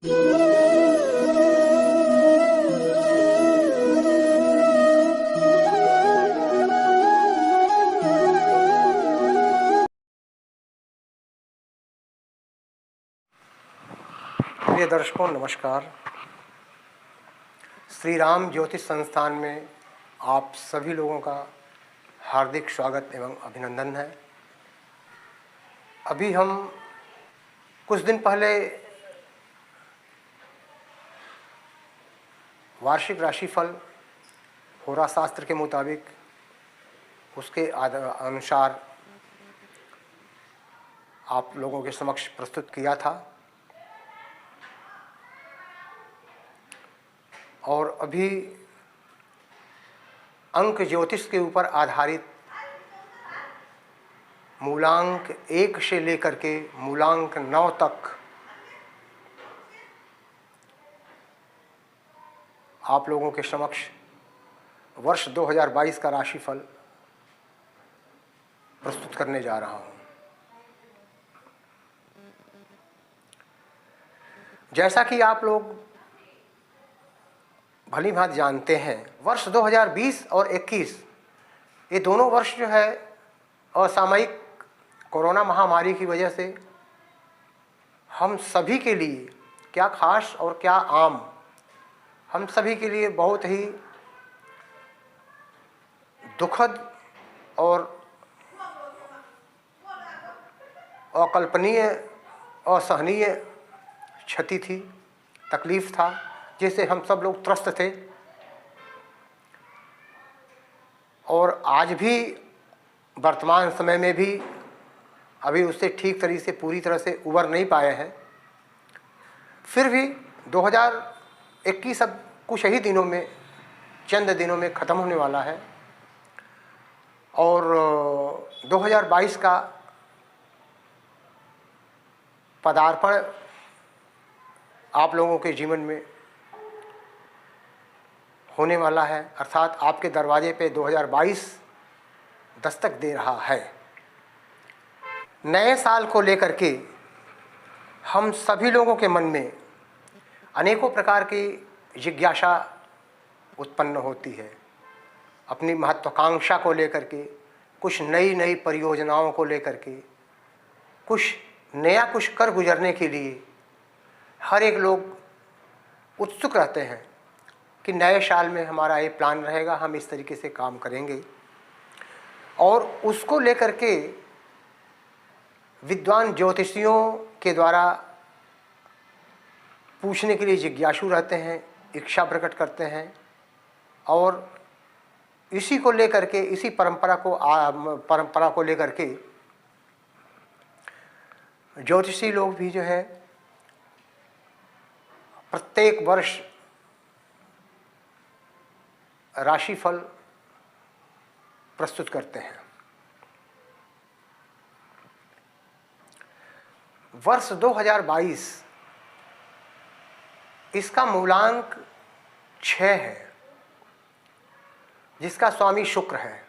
प्रिय दर्शकों नमस्कार। श्री राम ज्योतिष संस्थान में आप सभी लोगों का हार्दिक स्वागत एवं अभिनंदन है। अभी हम कुछ दिन पहले वार्षिक राशिफल होरा शास्त्र के मुताबिक उसके अनुसार आप लोगों के समक्ष प्रस्तुत किया था और अभी अंक ज्योतिष के ऊपर आधारित मूलांक 1 से लेकर के मूलांक 9 तक आप लोगों के समक्ष वर्ष 2022 का राशिफल प्रस्तुत करने जा रहा हूं। जैसा कि आप लोग भली भांति जानते हैं, वर्ष 2020 और 21 ये दोनों वर्ष जो है असामयिक कोरोना महामारी की वजह से हम सभी के लिए, क्या खास और क्या आम, हम सभी के लिए बहुत ही दुखद और अकल्पनीय, असहनीय क्षति थी, तकलीफ था, जिससे हम सब लोग त्रस्त थे। और आज भी वर्तमान समय में भी अभी उससे ठीक तरीके से पूरी तरह से उबर नहीं पाए हैं। फिर भी 2021 अब कुछ ही दिनों में, चंद दिनों में ख़त्म होने वाला है और 2022 का पदार्पण आप लोगों के जीवन में होने वाला है। अर्थात आपके दरवाजे पे 2022 दस्तक दे रहा है। नए साल को लेकर के हम सभी लोगों के मन में अनेकों प्रकार की जिज्ञासा उत्पन्न होती है। अपनी महत्वाकांक्षा को लेकर के, कुछ नई नई परियोजनाओं को लेकर के, कुछ नया कुछ कर गुजरने के लिए हर एक लोग उत्सुक रहते हैं कि नए साल में हमारा ये प्लान रहेगा, हम इस तरीके से काम करेंगे। और उसको लेकर के विद्वान ज्योतिषियों के द्वारा पूछने के लिए जिज्ञासु रहते हैं, इच्छा प्रकट करते हैं और इसी को लेकर के, इसी परंपरा को लेकर के ज्योतिषी लोग भी जो है प्रत्येक वर्ष राशिफल प्रस्तुत करते हैं। वर्ष 2022 इसका मूलांक 6 है, जिसका स्वामी शुक्र है।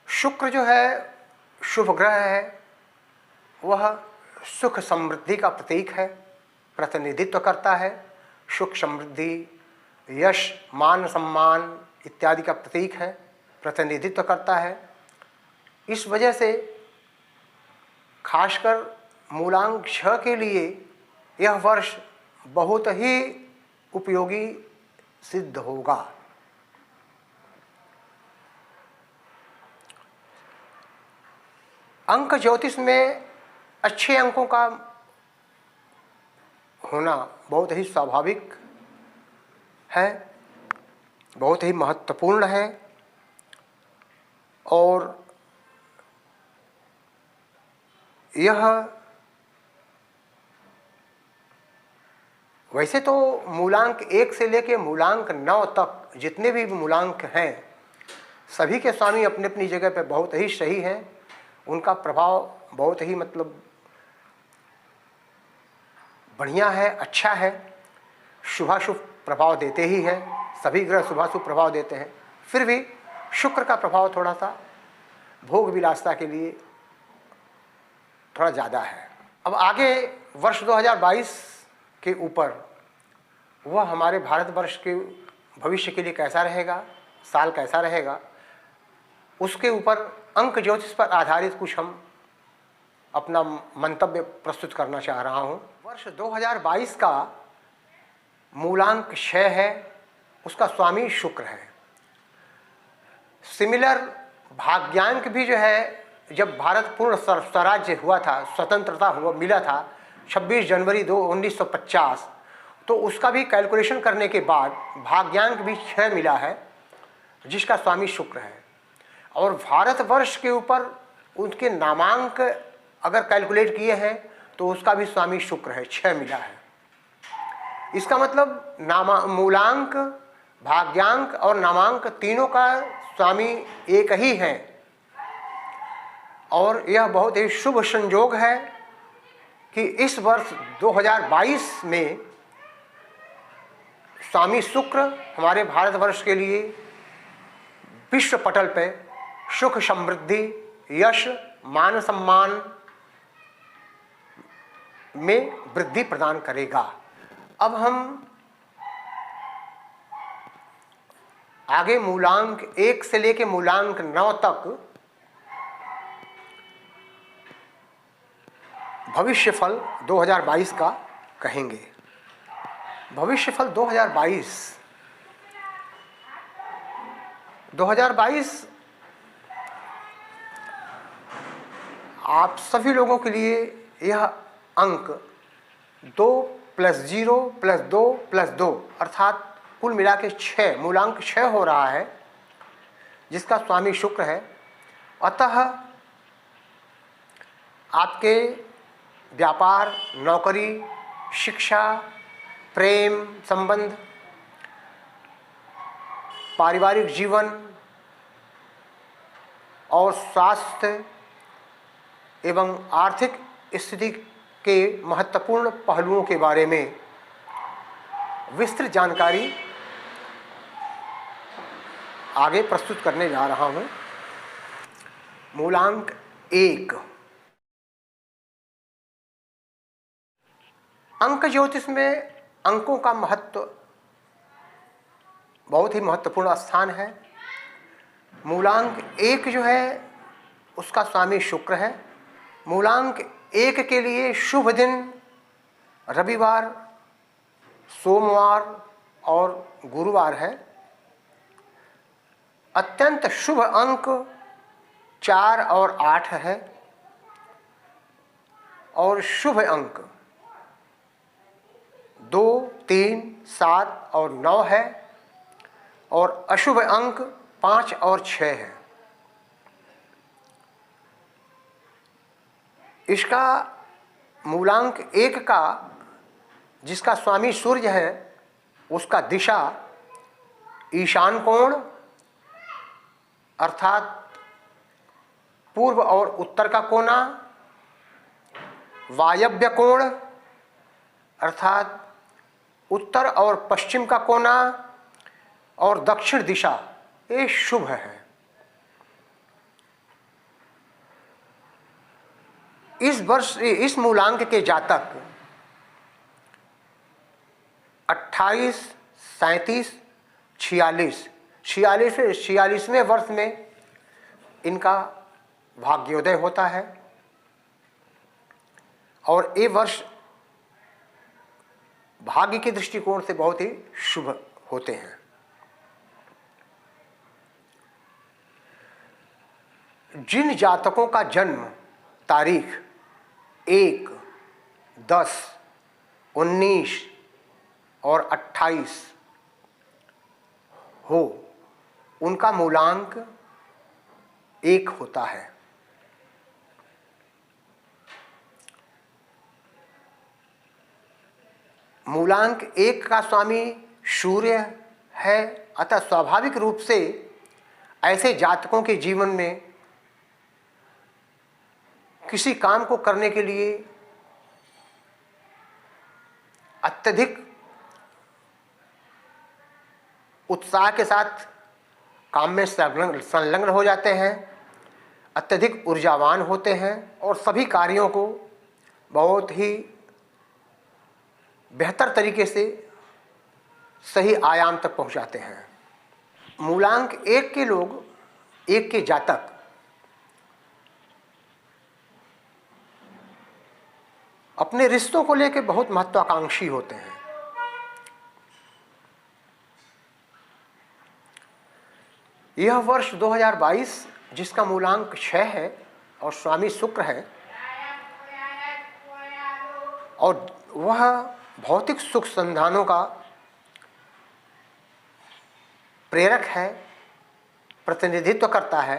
शुक्र जो है शुभ ग्रह है, वह सुख समृद्धि का प्रतीक है, प्रतिनिधित्व करता है। सुख समृद्धि, यश, मान सम्मान इत्यादि का प्रतीक है, प्रतिनिधित्व करता है। इस वजह से खासकर मूलांक 6 के लिए यह वर्ष बहुत ही उपयोगी सिद्ध होगा। अंक ज्योतिष में अच्छे अंकों का होना बहुत ही स्वाभाविक है, बहुत ही महत्वपूर्ण है। और यह वैसे तो मूलांक 1 से लेकर मूलांक 9 तक जितने भी मूलांक हैं, सभी के स्वामी अपनी अपनी जगह पे बहुत ही सही हैं। उनका प्रभाव बहुत ही बढ़िया है, अच्छा है, शुभाशुभ प्रभाव देते ही हैं। सभी ग्रह शुभाशुभ प्रभाव देते हैं। फिर भी शुक्र का प्रभाव थोड़ा सा भोग विलासता के लिए थोड़ा ज़्यादा है। अब आगे वर्ष 2022 के ऊपर वह हमारे भारतवर्ष के भविष्य के लिए कैसा रहेगा, साल कैसा रहेगा, उसके ऊपर अंक ज्योतिष पर आधारित कुछ हम अपना मंतव्य प्रस्तुत करना चाह रहा हूँ। वर्ष 2022 का मूलांक 6 है, उसका स्वामी शुक्र है। सिमिलर भाग्यांक भी जो है, जब भारत पूर्ण स्वराज्य हुआ था, स्वतंत्रता मिला था 26 जनवरी 1950, तो उसका भी कैलकुलेशन करने के बाद भाग्यांक भी 6 मिला है, जिसका स्वामी शुक्र है। और भारतवर्ष के ऊपर उनके नामांक अगर कैलकुलेट किए हैं तो उसका भी स्वामी शुक्र है, 6 मिला है। इसका मतलब मूलांक, भाग्यांक और नामांक तीनों का स्वामी एक ही है। और यह बहुत ही शुभ संयोग है कि इस वर्ष 2022 में स्वामी शुक्र हमारे भारतवर्ष के लिए विश्व पटल पे सुख, समृद्धि, यश, मान सम्मान में वृद्धि प्रदान करेगा। अब हम आगे मूलांक 1 से लेकर मूलांक 9 तक भविष्यफल 2022 का कहेंगे। भविष्यफल 2022 आप सभी लोगों के लिए यह अंक 2 + 0 + 2 + 2 अर्थात कुल मिला के 6, मूलांक 6 हो रहा है, जिसका स्वामी शुक्र है। अतः आपके व्यापार, नौकरी, शिक्षा, प्रेम संबंध, पारिवारिक जीवन और स्वास्थ्य एवं आर्थिक स्थिति के महत्वपूर्ण पहलुओं के बारे में विस्तृत जानकारी आगे प्रस्तुत करने जा रहा हूं। मूलांक 1। अंक ज्योतिष में अंकों का महत्व बहुत ही महत्वपूर्ण स्थान है। मूलांक 1 जो है उसका स्वामी शुक्र है। मूलांक 1 के लिए शुभ दिन रविवार, सोमवार और गुरुवार है। अत्यंत शुभ अंक 4 और 8 है और शुभ अंक 2, 3, 7 और 9 है और अशुभ अंक 5 और 6 है। इसका मूलांक 1 का जिसका स्वामी सूर्य है, उसका दिशा ईशान कोण अर्थात पूर्व और उत्तर का कोना, वायव्य कोण अर्थात उत्तर और पश्चिम का कोना और दक्षिण दिशा, ये शुभ है। इस वर्ष इस मूलांक के जातक 28, 37, 46वें वर्ष में इनका भाग्योदय होता है और ये वर्ष भाग्य के दृष्टिकोण से बहुत ही शुभ होते हैं। जिन जातकों का जन्म तारीख 1, 10, 19 और 28 हो, उनका मूलांक 1 होता है। मूलांक 1 का स्वामी सूर्य है, अतः स्वाभाविक रूप से ऐसे जातकों के जीवन में किसी काम को करने के लिए अत्यधिक उत्साह के साथ काम में संलग्न हो जाते हैं, अत्यधिक ऊर्जावान होते हैं और सभी कार्यों को बहुत ही बेहतर तरीके से सही आयाम तक पहुंचाते हैं। मूलांक 1 के लोग, 1 के जातक अपने रिश्तों को लेकर बहुत महत्वाकांक्षी होते हैं। यह वर्ष 2022 जिसका मूलांक 6 है और स्वामी शुक्र है, और वह भौतिक सुख संधानों का प्रेरक है, प्रतिनिधित्व करता है।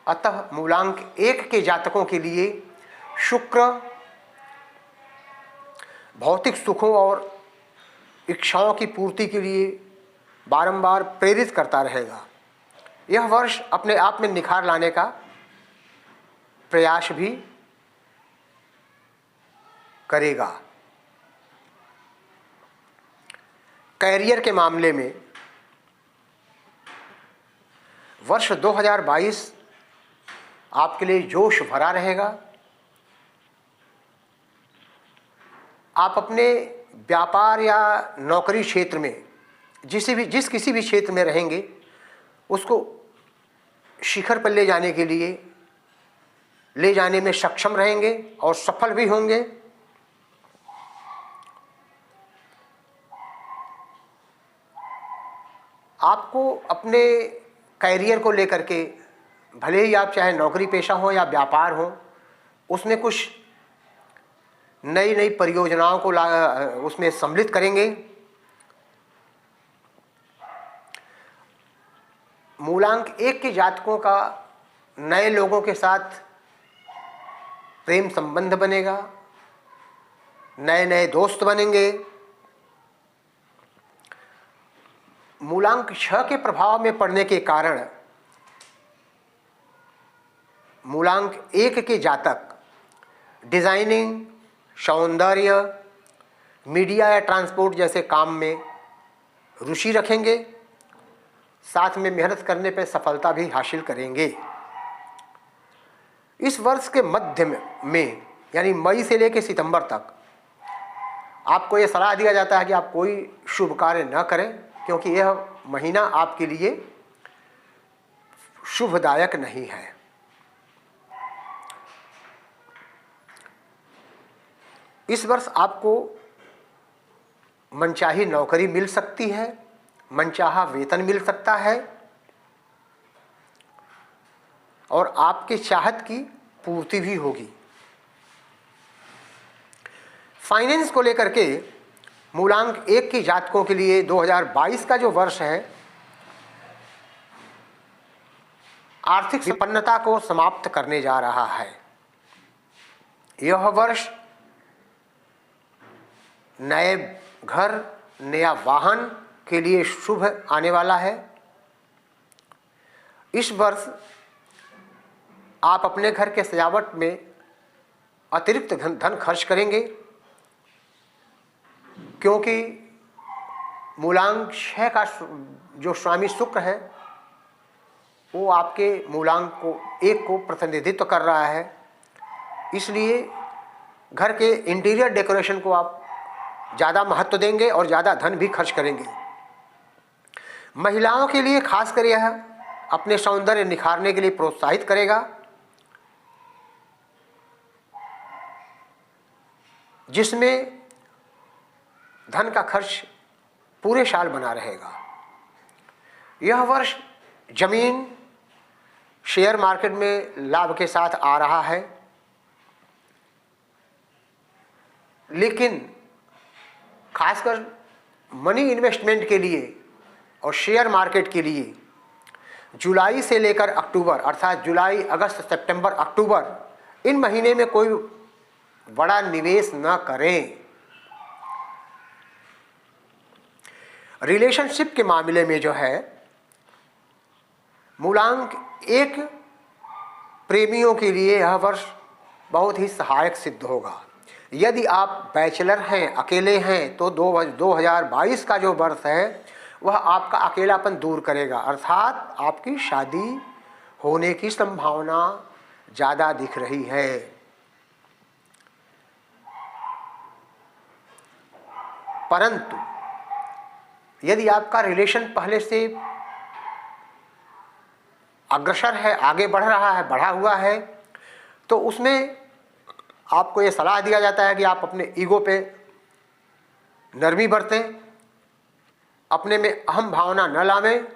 अतः मूलांक 1 के जातकों के लिए शुक्र भौतिक सुखों और इच्छाओं की पूर्ति के लिए बारंबार प्रेरित करता रहेगा। यह वर्ष अपने आप में निखार लाने का प्रयास भी करेगा। कैरियर के मामले में वर्ष 2022 आपके लिए जोश भरा रहेगा। आप अपने व्यापार या नौकरी क्षेत्र में जिस किसी भी क्षेत्र में रहेंगे उसको शिखर पर ले जाने में सक्षम रहेंगे और सफल भी होंगे। आपको अपने कैरियर को लेकर के, भले ही आप चाहे नौकरी पेशा हो या व्यापार हो, उसमें कुछ नई नई परियोजनाओं को उसमें सम्मिलित करेंगे। मूलांक 1 के जातकों का नए लोगों के साथ प्रेम संबंध बनेगा, नए नए दोस्त बनेंगे। मूलांक 6 के प्रभाव में पड़ने के कारण मूलांक 1 के जातक डिजाइनिंग, सौंदर्य, मीडिया या ट्रांसपोर्ट जैसे काम में रुचि रखेंगे। साथ में मेहनत करने पर सफलता भी हासिल करेंगे। इस वर्ष के मध्य में यानी मई से लेकर सितंबर तक आपको यह सलाह दिया जाता है कि आप कोई शुभ कार्य न करें, क्योंकि यह महीना आपके लिए शुभदायक नहीं है। इस वर्ष आपको मनचाही नौकरी मिल सकती है, मनचाहा वेतन मिल सकता है और आपके चाहत की पूर्ति भी होगी। फाइनेंस को लेकर के मूलांक 1 के जातकों के लिए 2022 का जो वर्ष है, आर्थिक विपन्नता को समाप्त करने जा रहा है। यह वर्ष नए घर, नया वाहन के लिए शुभ आने वाला है। इस वर्ष आप अपने घर के सजावट में अतिरिक्त धन खर्च करेंगे, क्योंकि मूलांक 6 का जो स्वामी शुक्र है वो आपके मूलांक 1 को प्रतिनिधित्व कर रहा है। इसलिए घर के इंटीरियर डेकोरेशन को आप ज़्यादा महत्व देंगे और ज़्यादा धन भी खर्च करेंगे। महिलाओं के लिए खासकर यह अपने सौंदर्य निखारने के लिए प्रोत्साहित करेगा, जिसमें धन का खर्च पूरे साल बना रहेगा। यह वर्ष जमीन, शेयर मार्केट में लाभ के साथ आ रहा है, लेकिन खासकर मनी इन्वेस्टमेंट के लिए और शेयर मार्केट के लिए जुलाई से लेकर अक्टूबर, अर्थात जुलाई, अगस्त, सितंबर, अक्टूबर, इन महीने में कोई बड़ा निवेश न करें। रिलेशनशिप के मामले में जो है मूलांक 1 प्रेमियों के लिए यह वर्ष बहुत ही सहायक सिद्ध होगा। यदि आप बैचलर हैं, अकेले हैं, तो 2022 का जो वर्ष है वह आपका अकेलापन दूर करेगा, अर्थात आपकी शादी होने की संभावना ज़्यादा दिख रही है। परंतु यदि आपका रिलेशन पहले से अग्रसर है, आगे बढ़ रहा है, बढ़ा हुआ है, तो उसमें आपको ये सलाह दिया जाता है कि आप अपने ईगो पे नरमी बरतें, अपने में अहम भावना न लावें,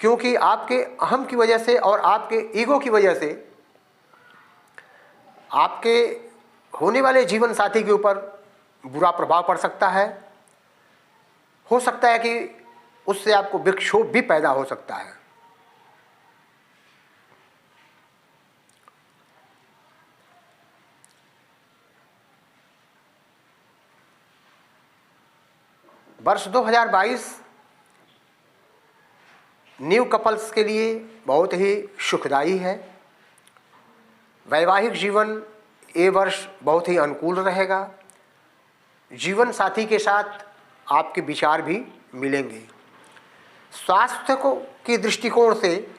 क्योंकि आपके अहम की वजह से और आपके ईगो की वजह से आपके होने वाले जीवन साथी के ऊपर बुरा प्रभाव पड़ सकता है। हो सकता है कि उससे आपको विक्षोभ भी पैदा हो सकता है। वर्ष 2022 न्यू कपल्स के लिए बहुत ही सुखदायी है। वैवाहिक जीवन ये वर्ष बहुत ही अनुकूल रहेगा। जीवन साथी के साथ आपके विचार भी मिलेंगे। स्वास्थ्य को की दृष्टिकोण से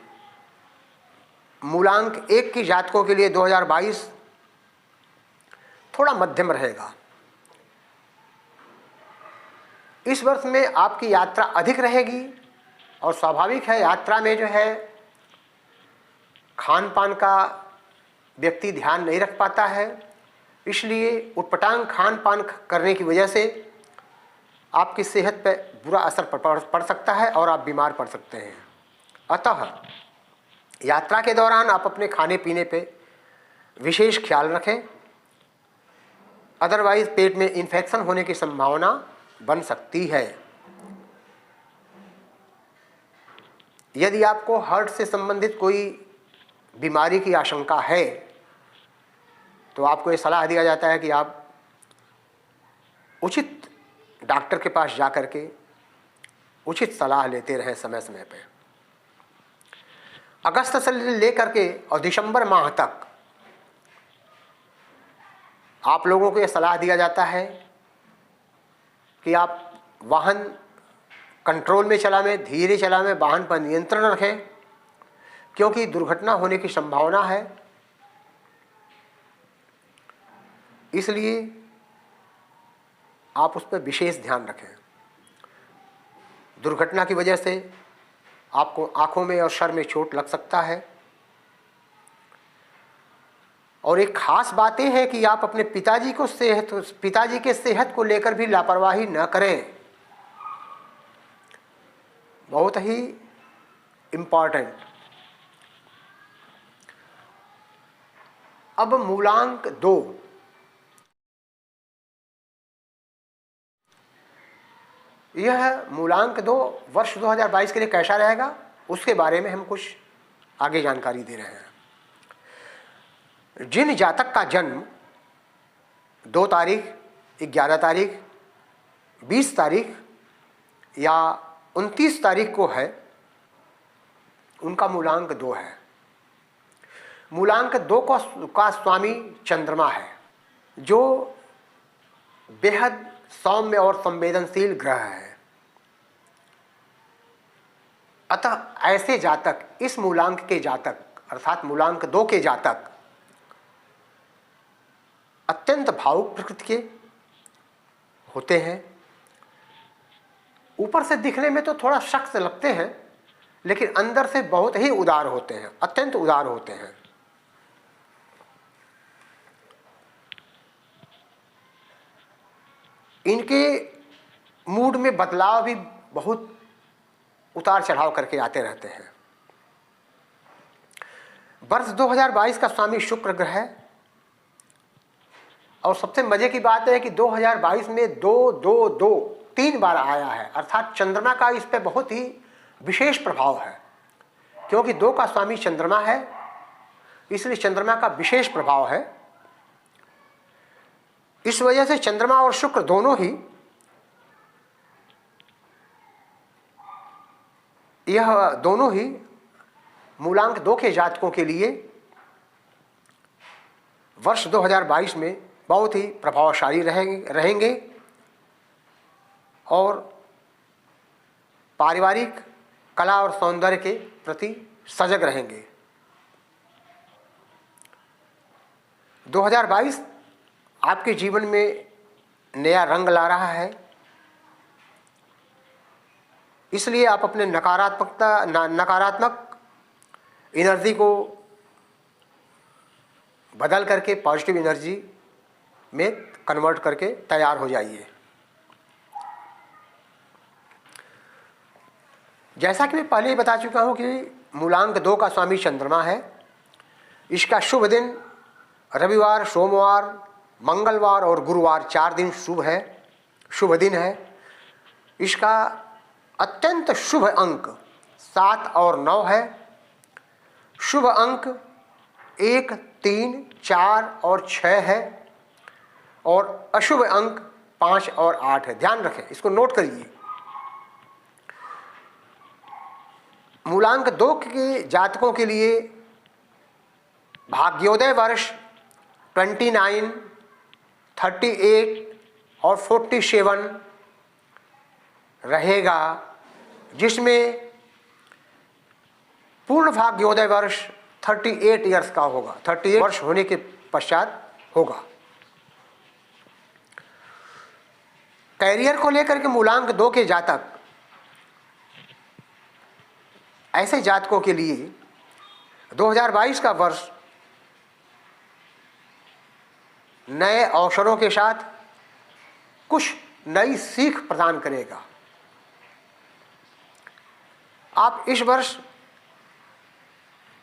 मूलांक 1 की जातकों के लिए 2022 थोड़ा मध्यम रहेगा। इस वर्ष में आपकी यात्रा अधिक रहेगी और स्वाभाविक है, यात्रा में जो है खान पान का व्यक्ति ध्यान नहीं रख पाता है, इसलिए उटपटांग खान पान करने की वजह से आपकी सेहत पर बुरा असर पड़ सकता है और आप बीमार पड़ सकते हैं। अतः यात्रा के दौरान आप अपने खाने पीने पे विशेष ख्याल रखें, अदरवाइज पेट में इन्फेक्शन होने की संभावना बन सकती है। यदि आपको हार्ट से संबंधित कोई बीमारी की आशंका है तो आपको ये सलाह दिया जाता है कि आप उचित डॉक्टर के पास जाकर के उचित सलाह लेते रहें समय समय पर। अगस्त से लेकर के और दिसंबर माह तक आप लोगों को यह सलाह दिया जाता है कि आप वाहन कंट्रोल में चलावें, धीरे चलावें, वाहन पर नियंत्रण रखें, क्योंकि दुर्घटना होने की संभावना है। इसलिए आप उस पर विशेष ध्यान रखें। दुर्घटना की वजह से आपको आंखों में और सर में चोट लग सकता है। और एक खास बात यह है कि आप अपने पिताजी के सेहत को लेकर भी लापरवाही न करें। बहुत ही इम्पॉर्टेंट। अब मूलांक 2, यह मूलांक 2 वर्ष 2022 के लिए कैसा रहेगा उसके बारे में हम कुछ आगे जानकारी दे रहे हैं। जिन जातक का जन्म 2 तारीख, 11 तारीख, 20 तारीख या 29 तारीख को है, उनका मूलांक 2 है। मूलांक 2 का स्वामी चंद्रमा है, जो बेहद सौम्य और संवेदनशील ग्रह है। अतः ऐसे जातक, इस मूलांक के जातक अर्थात मूलांक 2 के जातक अत्यंत भावुक प्रकृति के होते हैं। ऊपर से दिखने में तो थोड़ा सख्त लगते हैं, लेकिन अंदर से बहुत ही उदार होते हैं, अत्यंत उदार होते हैं। इनके मूड में बदलाव भी बहुत उतार चढ़ाव करके आते रहते हैं। वर्ष 2022 का स्वामी शुक्र ग्रह है और सबसे मजे की बात है कि 2022 में 2-2-2 3 बार आया है, अर्थात चंद्रमा का इस पे बहुत ही विशेष प्रभाव है। क्योंकि 2 का स्वामी चंद्रमा है, इसलिए चंद्रमा का विशेष प्रभाव है। इस वजह से चंद्रमा और शुक्र दोनों ही मूलांक 2 के जातकों के लिए वर्ष 2022 में बहुत ही प्रभावशाली रहेंगे और पारिवारिक कला और सौंदर्य के प्रति सजग रहेंगे। 2022 आपके जीवन में नया रंग ला रहा है। इसलिए आप अपने नकारात्मक एनर्जी को बदल करके पॉजिटिव एनर्जी में कन्वर्ट करके तैयार हो जाइए। जैसा कि मैं पहले ही बता चुका हूं कि मूलांक 2 का स्वामी चंद्रमा है। इसका शुभ दिन रविवार, सोमवार, मंगलवार और गुरुवार 4 दिन शुभ दिन है। इसका अत्यंत शुभ अंक 7 और 9 है। शुभ अंक 1, 3, 4 और 6 है और अशुभ अंक 5 और 8 है। ध्यान रखें, इसको नोट करिए। मूलांक 2 के जातकों के लिए भाग्योदय वर्ष 29, 38 और 47 रहेगा, जिसमें पूर्ण भाग्योदय वर्ष 38 ईयर्स का होगा, 38 वर्ष होने के पश्चात होगा। कैरियर को लेकर के मूलांक 2 के जातक, ऐसे जातकों के लिए 2022 का वर्ष नए अवसरों के साथ कुछ नई सीख प्रदान करेगा। आप इस वर्ष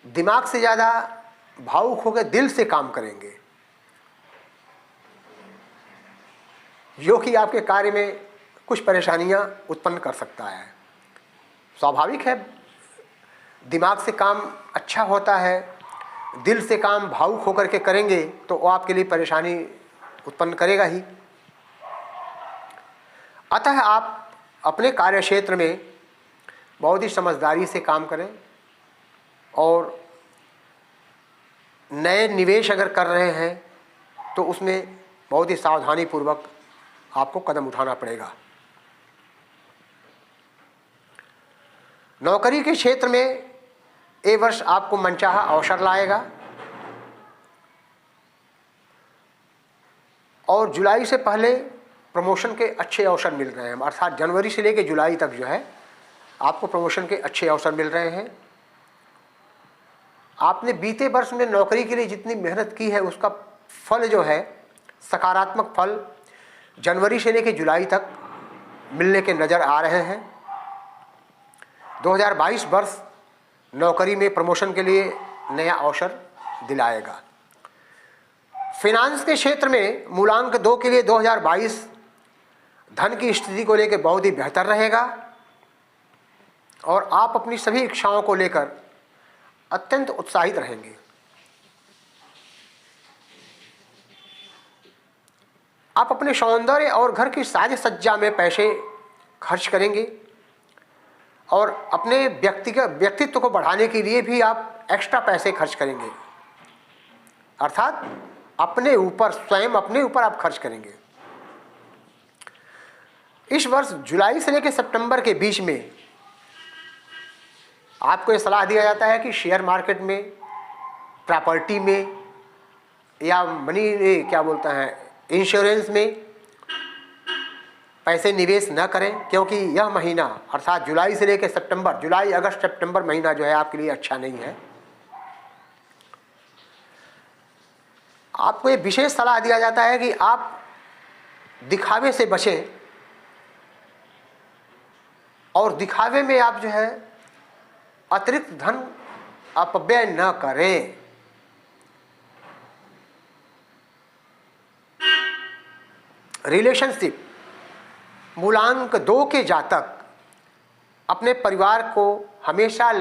दिमाग से ज़्यादा भावुक होकर दिल से काम करेंगे, जो कि आपके कार्य में कुछ परेशानियां उत्पन्न कर सकता है। स्वाभाविक है, दिमाग से काम अच्छा होता है, दिल से काम भावुक होकर के करेंगे तो वो आपके लिए परेशानी उत्पन्न करेगा ही। अतः आप अपने कार्य क्षेत्र में बहुत ही समझदारी से काम करें और नए निवेश अगर कर रहे हैं तो उसमें बहुत ही सावधानी पूर्वक आपको कदम उठाना पड़ेगा। नौकरी के क्षेत्र में ये वर्ष आपको मनचाहा अवसर लाएगा और जुलाई से पहले प्रमोशन के अच्छे अवसर मिल रहे हैं। अर्थात जनवरी से लेकर जुलाई तक जो है आपको प्रमोशन के अच्छे अवसर मिल रहे हैं। आपने बीते वर्ष में नौकरी के लिए जितनी मेहनत की है उसका फल जो है, सकारात्मक फल जनवरी से लेकर जुलाई तक मिलने के नज़र आ रहे हैं। 2022 वर्ष नौकरी में प्रमोशन के लिए नया अवसर दिलाएगा। फिनांस के क्षेत्र में मूलांक 2 के लिए 2022 धन की स्थिति को लेकर बहुत ही बेहतर रहेगा और आप अपनी सभी इच्छाओं को लेकर अत्यंत उत्साहित रहेंगे। आप अपने सौंदर्य और घर की साज सज्जा में पैसे खर्च करेंगे और अपने व्यक्तित्व को बढ़ाने के लिए भी आप एक्स्ट्रा पैसे खर्च करेंगे। अर्थात अपने ऊपर, स्वयं अपने ऊपर आप खर्च करेंगे। इस वर्ष जुलाई से लेकर सितंबर के बीच में आपको ये सलाह दिया जाता है कि शेयर मार्केट में, प्रॉपर्टी में या इंश्योरेंस में पैसे निवेश न करें, क्योंकि यह महीना अर्थात जुलाई से लेकर सितंबर, जुलाई, अगस्त, सितंबर महीना जो है आपके लिए अच्छा नहीं है। आपको ये विशेष सलाह दिया जाता है कि आप दिखावे से बचें और दिखावे में आप जो है अतिरिक्त धन अपव्यय न करें। रिलेशनशिप मूलांक 2 के जातक अपने परिवार को हमेशा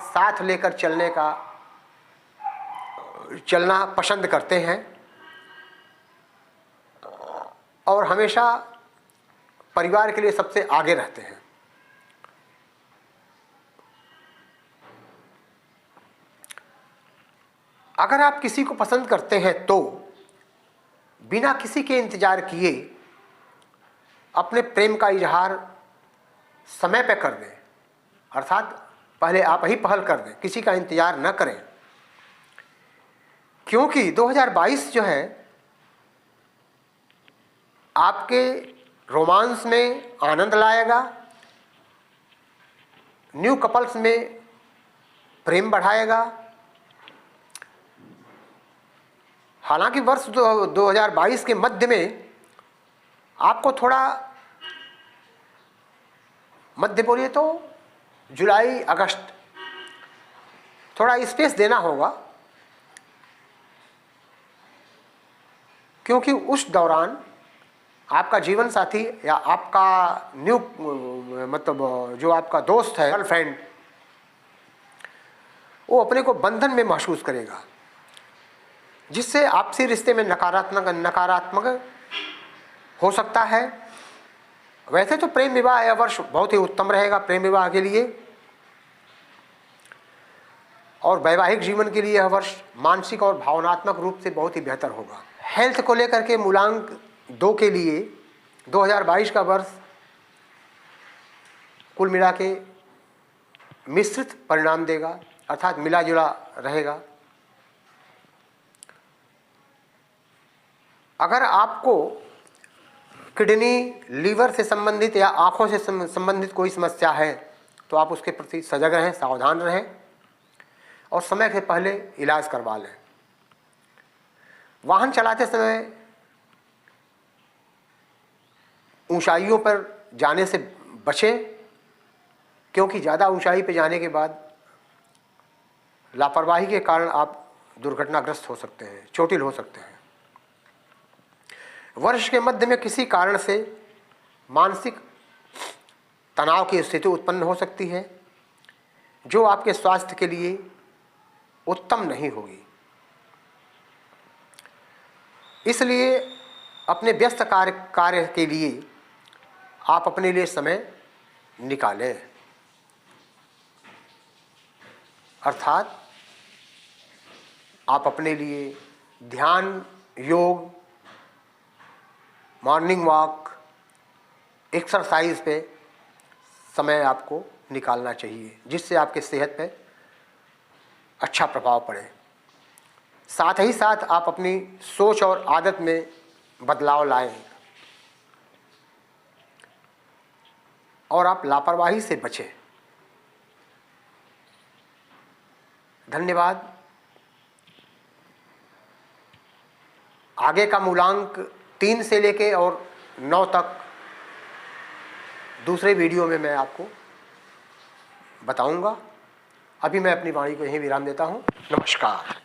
साथ लेकर चलना पसंद करते हैं और हमेशा परिवार के लिए सबसे आगे रहते हैं। अगर आप किसी को पसंद करते हैं तो बिना किसी के इंतजार किए अपने प्रेम का इजहार समय पे कर दें। अर्थात पहले आप ही पहल कर दें, किसी का इंतजार न करें, क्योंकि 2022 जो है आपके रोमांस में आनंद लाएगा, न्यू कपल्स में प्रेम बढ़ाएगा। हालांकि वर्ष 2022 के मध्य में आपको थोड़ा, मध्य बोलिए तो जुलाई अगस्त, थोड़ा स्पेस देना होगा, क्योंकि उस दौरान आपका जीवन साथी या आपका न्यू मतलब जो आपका दोस्त है, गर्लफ्रेंड, वो अपने को बंधन में महसूस करेगा, जिससे आपसी रिश्ते में नकारात्मक हो सकता है। वैसे तो प्रेम विवाह यह वर्ष बहुत ही उत्तम रहेगा प्रेम विवाह के लिए, और वैवाहिक जीवन के लिए यह वर्ष मानसिक और भावनात्मक रूप से बहुत ही बेहतर होगा। हेल्थ को लेकर के मूलांक 2 के लिए 2022 का वर्ष कुल मिला के मिश्रित परिणाम देगा, अर्थात मिला जुला रहेगा। अगर आपको किडनी, लीवर से संबंधित या आँखों से संबंधित कोई समस्या है तो आप उसके प्रति सजग रहें, सावधान रहें और समय से पहले इलाज करवा लें। वाहन चलाते समय ऊंचाइयों पर जाने से बचें, क्योंकि ज़्यादा ऊंचाई पर जाने के बाद लापरवाही के कारण आप दुर्घटनाग्रस्त हो सकते हैं, चोटिल हो सकते हैं। वर्ष के मध्य में किसी कारण से मानसिक तनाव की स्थिति उत्पन्न हो सकती है, जो आपके स्वास्थ्य के लिए उत्तम नहीं होगी। इसलिए अपने व्यस्त कार्य के लिए आप अपने लिए समय निकालें, अर्थात आप अपने लिए ध्यान, योग, मॉर्निंग वॉक, एक्सरसाइज पे समय आपको निकालना चाहिए, जिससे आपके सेहत पे अच्छा प्रभाव पड़े। साथ ही साथ आप अपनी सोच और आदत में बदलाव लाएं और आप लापरवाही से बचें। धन्यवाद। आगे का मूलांक 3 से लेके और 9 तक दूसरे वीडियो में मैं आपको बताऊंगा। अभी मैं अपनी वाणी को यहीं विराम देता हूं। नमस्कार।